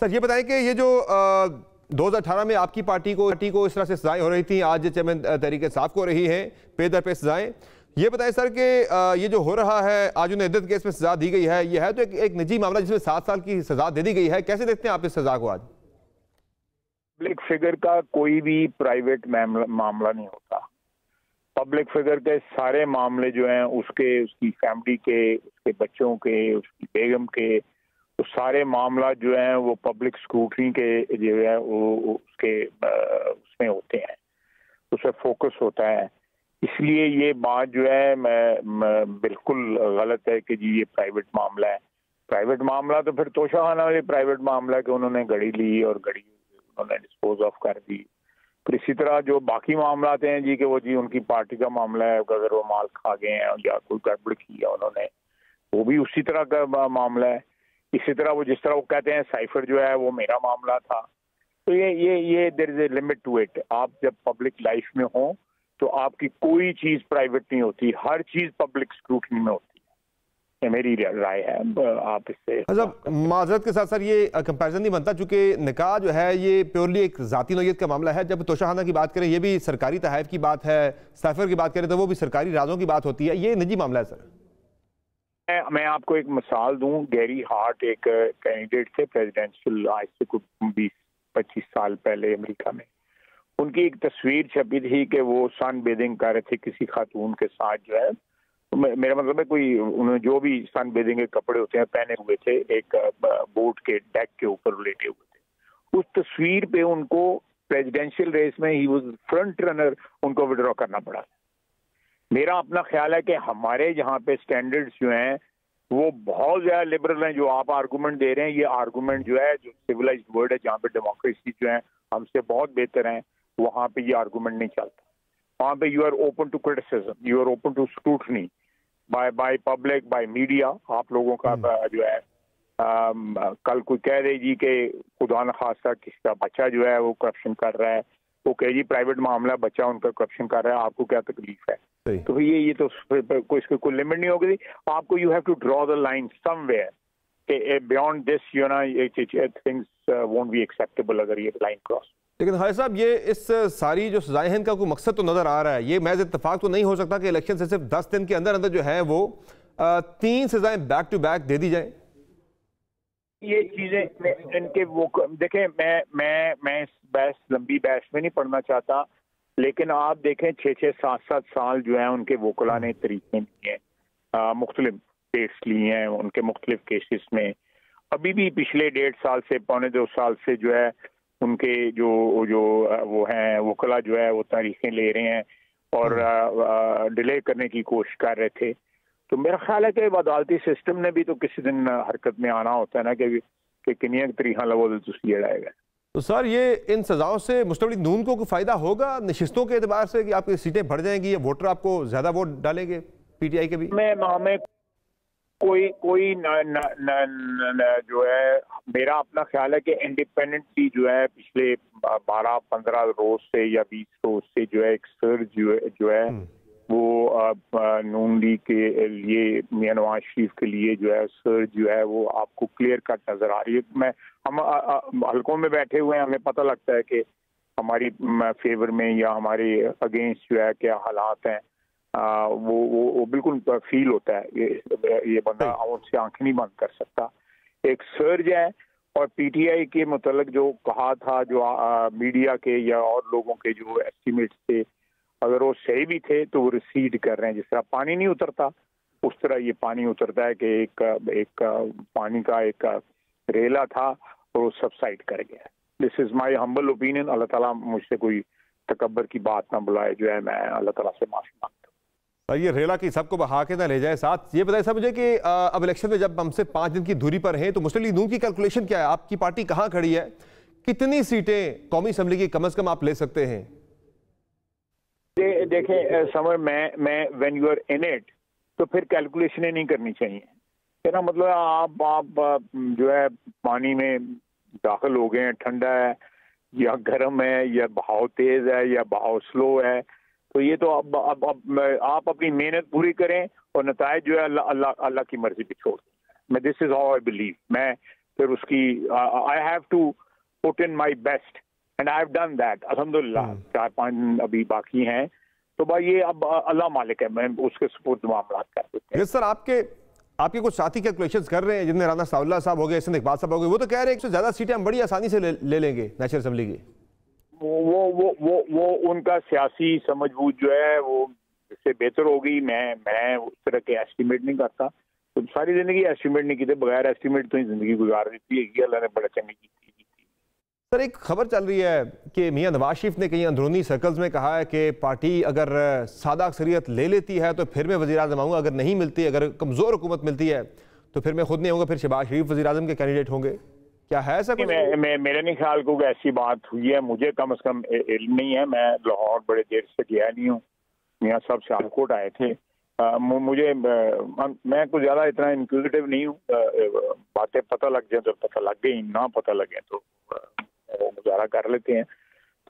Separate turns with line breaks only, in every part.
سر یہ بتائیں کہ یہ جو 2018 میں آپ کی پارٹی کو اس طرح سے سزائیں ہو رہی تھیں، آج چیئرمین تحریک انصاف کو ہو رہی ہیں پے در پہ سزائیں، یہ بتائیں سر کہ یہ جو ہو رہا ہے آج انہیں عدت کیس میں سزا دی گئی ہے، یہ ہے تو ایک نجی معاملہ جس میں 7 سال کی سزا دے دی گئی ہے، کیسے دیکھتے ہیں آپ اس سزا کو؟ آج
پبلک فگر کا کوئی بھی پرائیویٹ معاملہ نہیں ہوتا. پبلک فگر کے سارے معاملے جو ہیں اس کی فیملی کے، اس کے بچوں کے، اس کی بیگم کے، تو سارے معاملات جو ہیں وہ پبلک اسکروٹنی کے جو ہے وہ اس میں ہوتے ہیں، اس پہ فوکس ہوتا ہے. اس لیے یہ بات جو ہے بالکل غلط ہے کہ جی یہ پرائیویٹ معاملہ ہے. پرائیویٹ معاملہ تو پھر توشہ خانہ میں پرائیویٹ معاملہ ہے کہ انہوں نے گڑی لی اور گڑی انہوں نے ڈسپوز آف کر دی. پھر اسی طرح جو باقی معاملات ہیں جی کہ وہ جی ان کی پارٹی کا معاملہ ہے، اگر وہ مال کھا گئے ہیں یا کوئی گڑبڑ کی ہے انہوں نے، وہ بھی اسی طرح کا معاملہ ہے. اسی طرح وہ جس طرح وہ کہتے ہیں سائفر جو ہے وہ میرا معاملہ تھا. تو یہ دیر از اے لمٹ ٹو اٹ. آپ جب پبلک لائف میں ہوں تو آپ کی کوئی چیز پرائیویٹ نہیں ہوتی، ہر چیز پبلک اسکروٹنی میں ہوتی ہے. یہ میری رائے ہے. آپ اس سے
معذرت کے ساتھ سر یہ کمپیریزن نہیں بنتا، چونکہ نکاح جو ہے یہ پیورلی ایک ذاتی نوعیت کا معاملہ ہے. جب توشہ خانہ کی بات کریں یہ بھی سرکاری تحائف کی بات ہے، سائفر کی بات کریں تو وہ بھی سرکاری رازوں کی بات ہوتی ہے. یہ نجی معاملہ ہے سر.
میں آپ کو ایک مثال دوں. گیری ہارٹ ایک کینڈیڈیٹ تھے پریزیڈینشیل، آج سے کچھ 20-25 سال پہلے امریکہ میں. ان کی ایک تصویر چھپی تھی کہ وہ سن بیدنگ کر رہے تھے کسی خاتون کے ساتھ جو ہے. میرا مطلب ہے کوئی انہوں نے جو بھی سن بیدنگ کے کپڑے ہوتے ہیں پہنے ہوئے تھے، ایک بوٹ کے ڈیک کے اوپر لیٹے ہوئے تھے. اس تصویر پہ ان کو پریزیڈینشیل ریس میں ہی واز فرنٹ رنر، ان کو وڈرا کرنا پڑا. میرا اپنا خیال ہے کہ ہمارے جہاں پہ سٹینڈرڈز جو ہیں وہ بہت زیادہ لبرل ہیں. جو آپ آرگومنٹ دے رہے ہیں یہ آرگومنٹ جو ہے جو سیولائزڈ ورلڈ ہے جہاں پہ ڈیموکریسی جو ہے ہم سے بہت بہتر ہیں، وہاں پہ یہ آرگومنٹ نہیں چلتا. وہاں پہ you are open to criticism, you are open to scrutiny by public, by media. آپ لوگوں کا جو ہے کل کوئی کہہ دے جی کہ خدا نخواستہ کسی کا بچہ جو ہے وہ کرپشن کر رہا ہے، وہ کہ جی پرائیویٹ معاملہ بچہ ان کا کرپشن کر رہا ہے، آپ کو کیا تکلیف ہے؟ تو یہ تو اس کی کوئی لمٹ نہیں ہوگی. آپ کو you have to draw the line somewhere کہ beyond this you know things won't be acceptable اگر یہ لائن کراس.
لیکن خالد صاحب یہ اس ساری جو سزائیں ہیں ان کا کوئی مقصد تو نظر آ رہا ہے. یہ محض اتفاق تو نہیں ہو سکتا کہ الیکشن سے صرف 10 دن کے اندر جو ہے وہ 3 سزائیں بیک ٹو بیک دے دی جائیں.
یہ چیزیں ان کے وہ دیکھیں، میں اس بحث لمبی بحث میں نہیں پڑھنا چاہتا، لیکن آپ دیکھیں 6-7 سال جو ہیں ان کے وکلا نے طریقے لیے ہیں، مختلف ڈیٹس لی ہیں ان کے مختلف کیسز میں. ابھی بھی پچھلے 1.5 سال سے 1.25 سال سے جو ہے ان کے جو وہ ہیں وکلا جو ہے وہ تاریخیں لے رہے ہیں اور ڈیلے کرنے کی کوشش کر رہے تھے. تو میرا خیال ہے کہ عدالتی سسٹم نے بھی تو کسی دن حرکت میں آنا ہوتا ہے نا کہ کنیا طریقہ لگو تو جائے گا. تو
سر یہ ان سزاؤں سے مستقبل نون کو کوئی فائدہ ہوگا نشستوں کے اعتبار سے کہ آپ کی سیٹیں بڑھ جائیں گی یا ووٹر آپ کو زیادہ ووٹ ڈالیں گے پی ٹی آئی کے بھی؟
ہمیں کوئی جو ہے میرا اپنا خیال ہے کہ انڈیپینڈنٹلی جو ہے پچھلے 12-15 روز سے یا 20 روز سے جو ہے ایک سرج جو ہے وہ نون لیگ کے لیے میاں نواز شریف کے لیے جو ہے سرج جو ہے وہ آپ کو کلیئر کٹ نظر آ رہی ہے. ہم حلقوں میں بیٹھے ہوئے ہیں، ہمیں پتہ لگتا ہے کہ ہماری فیور میں یا ہمارے اگینسٹ جو ہے کیا حالات ہیں. وہ بالکل فیل ہوتا ہے. یہ بندہ ان سے آنکھیں نہیں بند کر سکتا. ایک سرج ہے اور پی ٹی آئی کے متعلق جو کہا تھا جو میڈیا کے یا اور لوگوں کے جو ایسٹیمیٹس تھے اگر وہ صحیح بھی تھے تو وہ ریسیڈ کر رہے ہیں. جس طرح پانی نہیں اترتا اس طرح یہ پانی اترتا ہے کہ ایک پانی کا ایک ریلا تھا اور وہ سبسائڈ کر گیا. دس از مائی ہمبل اوپینین. اللہ تعالیٰ مجھ سے کوئی تکبر کی بات نہ بلائے جو ہے میں اللہ تعالیٰ سے معافی مانگتا ہوں.
یہ ریلا کی سب کو بہا کے نہ لے جائے ساتھ. یہ بتائیں صاحب مجھے کہ اب الیکشن میں جب ہم سے 5 دن کی دوری پر ہیں تو مسلم لیگ نون کی کیلکولیشن کیا ہے؟ آپ کی پارٹی کہاں کھڑی ہے؟ کتنی سیٹیں قومی اسمبلی کی کم از کم آپ لے سکتے ہیں؟
دیکھیں سمر میں when you are in it تو پھر کیلکولیشنیں نہیں کرنی چاہیے. میرا مطلب آپ جو ہے پانی میں داخل ہو گئے ہیں، ٹھنڈا ہے یا گرم ہے یا بہاؤ تیز ہے یا بہاؤ سلو ہے، تو یہ تو اب آپ اپنی محنت پوری کریں اور نتائج جو ہے اللہ کی مرضی پہ چھوڑ دیں. دس از ہاؤ آئی بلیو. پھر اس کی I have to put in my best and I have done that الحمدللہ. 4-5 ابھی باقی ہیں تو بھائی یہ اب اللہ مالک ہے, میں اس کے سپورٹ معاملات کر دیتے ہیں.
سر آپ کے کچھ ساتھی کیلکولیشنز کر رہے ہیں, جن میں رانا ثناء اللہ صاحب ہو گئے, احسن اقبال صاحب ہو گئے, وہ تو کہہ رہے ہیں کہ زیادہ سیٹیں ہم بڑی آسانی سے لے لیں گے نیشنل اسمبلی کی.
وہ ان کا سیاسی سمجھ بوجھ جو ہے وہ اس سے بہتر ہوگی. میں اس طرح کے ایسٹیمیٹ نہیں کرتا. تو ساری زندگی ایسٹیمیٹ نہیں کی تھی, بغیر ایسٹیمیٹ تو ہی زندگی گزار دیتی ہے. یہ اللہ نے بڑا چنگی کی تھی.
سر ایک خبر چل رہی ہے کہ میاں نواز شریف نے کئی اندرونی سرکلز میں کہا ہے کہ پارٹی اگر سادہ اکثریت لے لیتی ہے تو پھر میں وزیر اعظم آؤں گا, اگر نہیں ملتی, اگر کمزور حکومت ملتی ہے تو پھر میں خود نہیں ہوں گا, پھر شہباز شریف وزیر اعظم کے کینڈیڈیٹ ہوں گے. کیا ہے ایسا کچھ؟
میرے نہیں خیال کو کہ ایسی بات ہوئی ہے. مجھے کم از کم علم نہیں ہے. میں لاہور بڑے دیر سے گیا نہیں ہوں. میاں صاحب سیالکوٹ آئے تھے. مجھے میں کچھ زیادہ اتنا انکوزیٹو نہیں ہوں. باتیں پتہ لگ جائیں تو پتہ لگ گئی, نہ پتہ لگیں تو گزارا کر لیتے ہیں.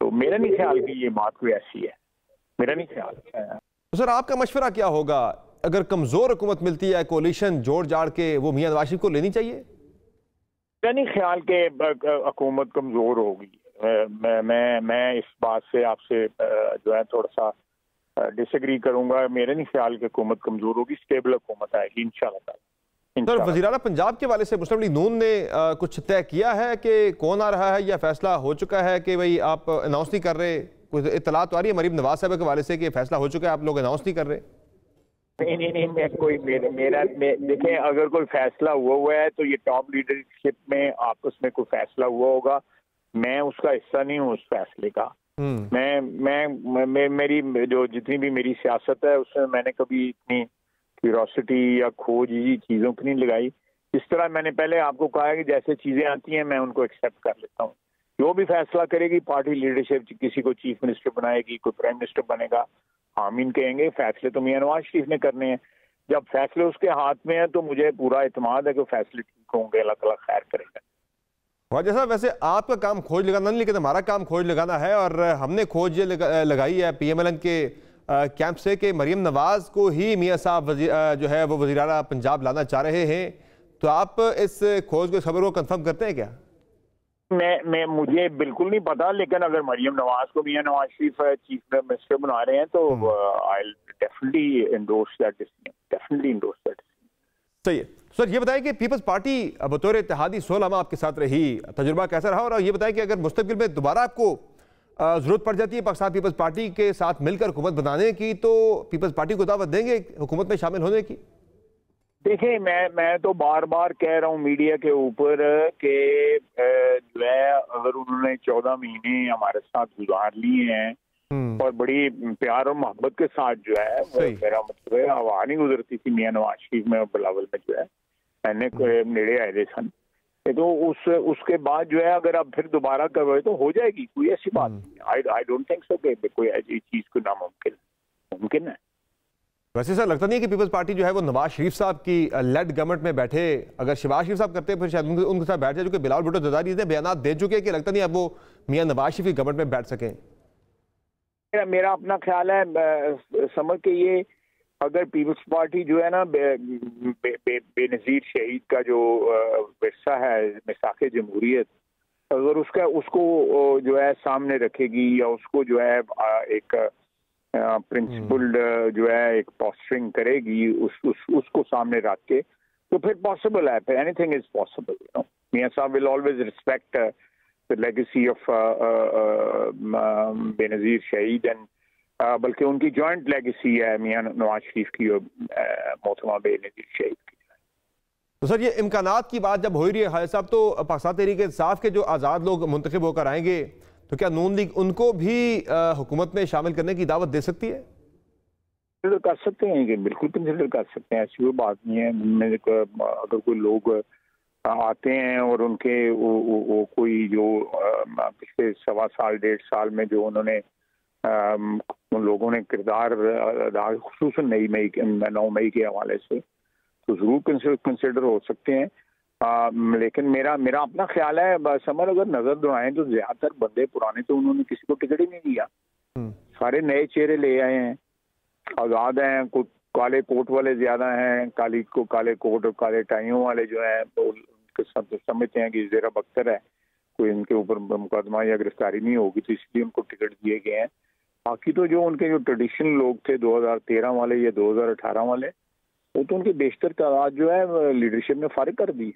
تو میرا نہیں خیال کہ یہ بات کوئی ایسی ہے. میرا نہیں خیال.
سر آپ کا مشورہ کیا ہوگا اگر کمزور حکومت ملتی ہے, کولیشن جوڑ جاڑ کے, وہ میاں نواز شریف کو لینی چاہیے؟
میرا نہیں خیال کہ حکومت کمزور ہوگی. میں اس بات سے آپ سے جو ہے تھوڑا سا ڈس ایگری کروں گا. میرا نہیں خیال کہ حکومت کمزور ہوگی. اسٹیبل حکومت آئے گی انشاءاللہ تعالی.
سر وزیر اعلیٰ پنجاب کے والے سے مسلم لیگ نون نے کچھ طے کیا ہے کہ کون آ رہا ہے, یا فیصلہ ہو چکا ہے کہ بھئی آپ اناؤنس نہیں کر رہے؟ کوئی اطلاع تو آ رہی ہے مریم نواز صاحب کے والے سے کہ فیصلہ ہو چکا ہے, آپ لوگ اناؤنس نہیں کر رہے؟
نہیں, دیکھیں اگر کوئی فیصلہ ہوا ہے تو یہ ٹاپ لیڈرشپ میں آپس میں کوئی فیصلہ ہوا ہوگا. میں اس کا حصہ نہیں ہوں اس فیصلے کا. میں میری جو جتنی بھی میری سیاست ہے اس میں میں نے کبھی اتنی کیوریوسٹی یا کھوج چیزوں کی نہیں لگائی. اس طرح میں نے پہلے آپ کو کہا ہے کہ جیسے چیزیں آتی ہیں میں ان کو ایکسیپٹ کر لیتا ہوں. جو بھی فیصلہ کرے گی پارٹی لیڈرشپ, کسی کو چیف منسٹر بنائے گی, کوئی پرائم منسٹر بنے گا, آمین کہیں گے. فیصلے تو میاں نواز شریف نے کرنے ہیں. جب فیصلے اس کے ہاتھ میں ہیں تو مجھے پورا اعتماد ہے کہ فیصلے ٹھیک ہوں گے. اللہ تعالیٰ خیر کرے گا.
خواجہ صاحب ویسے آپ کا کام کھوج لگانا نہیں, لیکن ہمارا کام کھوج لگانا ہے, اور ہم نے کھوج لگائی ہے پی ایم ایل این کے کیمپ سے کہ مریم نواز کو ہی میاں صاحب جو ہے وہ وزیر اعلیٰ پنجاب لانا چاہ رہے ہیں. تو آپ اس کھوج کو, اس خبر کو کنفرم کرتے ہیں کیا؟
مجھے بالکل نہیں پتا, لیکن اگر مریم نواز کو میاں نواز شریف چیف منسٹر بنا رہے ہیں تو I'll definitely endorse that decision.
صحیح ہے. سر یہ بتائیں کہ پیپلز پارٹی بطور اتحادی 16 ماہ آپ کے ساتھ رہی, تجربہ کیسا رہا؟ اور یہ بتائیں کہ اگر مستقبل میں دوبارہ آپ کو ضرورت پڑ جاتی ہے پاکستان پیپلز پارٹی کے ساتھ مل کر حکومت بنانے کی, تو پیپلز پارٹی کو دعوت دیں گے حکومت میں شامل ہونے کی؟
دیکھیں میں تو بار بار کہہ رہا ہوں میڈیا کے اوپر کہ جو ہے اگر انہوں نے 14 مہینے ہمارے ساتھ گزار لیے ہیں اور بڑی پیار اور محبت کے ساتھ جو ہے, میرا مطلب ہے ہوا نہیں گزرتی تھی میاں نواز شریف میں اور بلاول میں جو ہے, میں نے نیڑے آئے تھے سن, تو اس کے بعد جو ہے اگر اب پھر دوبارہ کروائے تو ہو جائے گی. کوئی ایسی بات نہیں. آئی ڈونٹ تھنک سو کہ کوئی ایسی چیز کو ناممکن ہے.
ویسے سر لگتا نہیں کہ پیپلز پارٹی جو ہے وہ نواز شریف صاحب کی لیڈ گورنمنٹ میں بیٹھے, اگر شہباز شریف صاحب کرتے پھر شاید ان کے ساتھ بیٹھ جائے, جو کہ بلاول بھٹو زرداری نے بیانات دے چکے کہ لگتا نہیں اب وہ میاں نواز شریف کی گورنمنٹ میں بیٹھ سکیں.
میرا اپنا خیال ہے سمجھ کے یہ اگر پیپلز پارٹی جو ہے نا بے نظیر شہید کا جو ورثہ ہے میثاق جمہوریت, اگر اس کو جو ہے سامنے رکھے گی یا اس کو جو ہے ایک پرنسپل جو ہے ایک پوسچرنگ کرے گی اس کو سامنے رکھ کے, تو پھر پاسبل ہے, پھر اینی تھنگ از پاسبل. میاں صاحب will always respect the legacy of بے نظیر شہید, اینڈ بلکہ ان کی جوائنٹ لیگیسی ہے میاں نواز شریف کی اور محترمہ بے نظیر شہید کی.
تو سر یہ امکانات کی بات جب ہو رہی ہے خالد صاحب, تو پاکستان تحریک انصاف کے جو آزاد لوگ منتخب ہو کر آئیں گے, تو کیا نون لیگ ان کو بھی حکومت میں شامل کرنے کی دعوت دے سکتی ہے؟
کر سکتے ہیں کہ بالکل کنسیڈر کر سکتے ہیں, ایسی کوئی بات نہیں ہے. اگر کوئی لوگ آتے ہیں اور ان کے وہ کوئی جو پچھلے 1.25 سال 1.5 سال میں جو انہوں نے ان لوگوں نے کردار ادا, خصوصاً 9 مئی کے حوالے سے, تو ضرور کنسیڈر ہو سکتے ہیں. لیکن میرا اپنا خیال ہے سمر اگر نظر دوڑائیں تو زیادہ تر بندے پرانے تو انہوں نے کسی کو ٹکٹ ہی نہیں دیا. سارے نئے چہرے لے آئے ہیں, آزاد ہیں. کچھ کالے کوٹ والے زیادہ ہیں, کالے کوٹ اور کالے ٹائیوں والے جو ہیں سمجھتے ہیں کہ زیرہ بختر ہے، کوئی ان کے اوپر مقدمہ یا گرفتاری نہیں ہوگی تو اس لیے ان کو ٹکٹ دیے گئے ہیں۔ باقی تو جو ان کے جو ٹریڈیشنل لوگ تھے 2013 والے یا 2018 والے، وہ تو ان کی بیشتر تعداد جو ہے لیڈرشپ میں فارغ کر دی۔